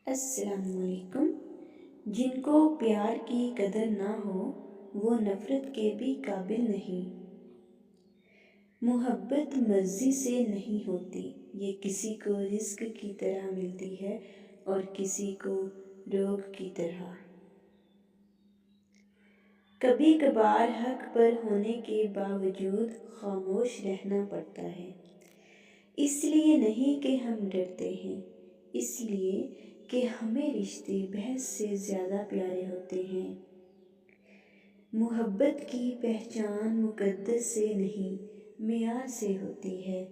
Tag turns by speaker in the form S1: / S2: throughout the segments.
S1: السلام علیکم۔ جن کو پیار کی قدر نہ ہو وہ نفرت کے بھی قابل نہیں۔ محبت مرضی سے نہیں ہوتی، یہ کسی کو رزق کی طرح ملتی ہے اور کسی کو روگ کی طرح۔ کبھی کبھار حق پر ہونے کے باوجود خاموش رہنا پڑتا ہے، اس لیے نہیں کہ ہم ڈرتے ہیں، اس لیے کہ ہمیں رشتے بحث سے زیادہ پیارے ہوتے ہیں۔ محبت کی پہچان مقدس سے نہیں معیار سے ہوتی ہے۔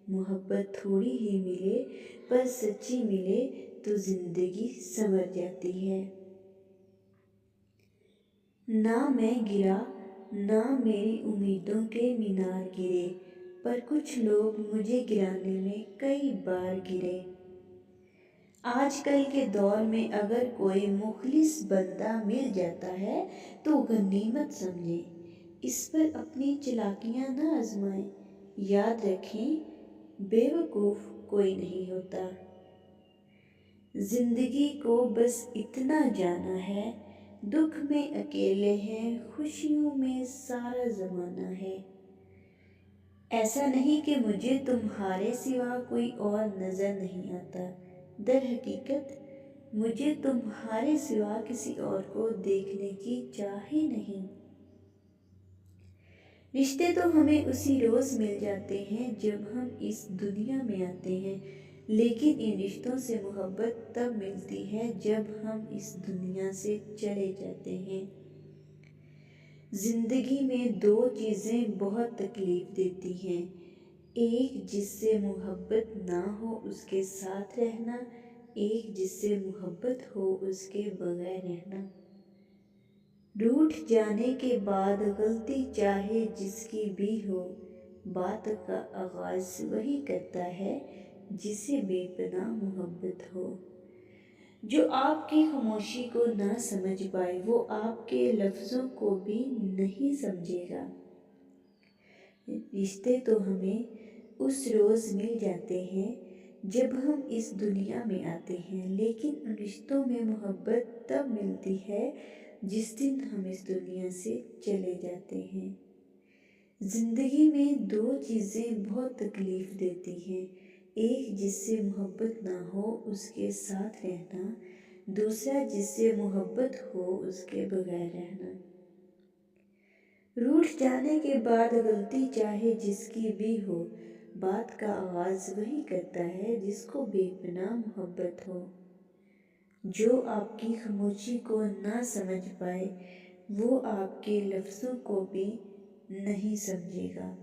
S1: محبت تھوڑی ہی ملے پر سچی ملے تو زندگی سنور جاتی ہے۔ نہ میں گرا نہ میری امیدوں کے مینار گرے، پر کچھ لوگ مجھے گرانے میں کئی بار گرے۔ آج کل کے دور میں اگر کوئی مخلص بندہ مل جاتا ہے تو غنیمت سمجھیں، اس پر اپنی چالاکیاں نہ آزمائیں۔ یاد رکھیں بے وقوف کوئی نہیں ہوتا۔ زندگی کو بس اتنا جانا ہے، دکھ میں اکیلے ہیں، خوشیوں میں سارا زمانہ ہے۔ ایسا نہیں کہ مجھے تمہارے سوا کوئی اور نظر نہیں آتا، در حقیقت مجھے تمہارے سوا کسی اور کو دیکھنے کی چاہ ہی نہیں۔ رشتے تو ہمیں اسی روز مل جاتے ہیں جب ہم اس دنیا میں آتے ہیں، لیکن ان رشتوں سے محبت تب ملتی ہے جب ہم اس دنیا سے چلے جاتے ہیں۔ زندگی میں دو چیزیں بہت تکلیف دیتی ہیں، ایک جس سے محبت نہ ہو اس کے ساتھ رہنا، ایک جس سے محبت ہو اس کے بغیر رہنا۔ روٹھ جانے کے بعد غلطی چاہے جس کی بھی ہو، بات کا آغاز وہی کرتا ہے جسے بے پناہ محبت ہو۔ جو آپ کی خاموشی کو نہ سمجھ پائے وہ آپ کے لفظوں کو بھی نہیں سمجھے گا۔ رشتے تو ہمیں اس روز مل جاتے ہیں جب ہم اس دنیا میں آتے ہیں، لیکن ان رشتوں میں محبت تب ملتی ہے جس دن ہم اس دنیا سے چلے جاتے ہیں۔ زندگی میں دو چیزیں بہت تکلیف دیتی ہیں، ایک جس سے محبت نہ ہو اس کے ساتھ رہنا، دوسرا جس سے محبت ہو اس کے بغیر رہنا۔ روٹھ جانے کے بعد غلطی چاہے جس کی بھی ہو، بات کا آغاز وہی کرتا ہے جس کو بے پناہ محبت ہو۔ جو آپ کی خاموشی کو نہ سمجھ پائے وہ آپ کے لفظوں کو بھی نہیں سمجھے گا۔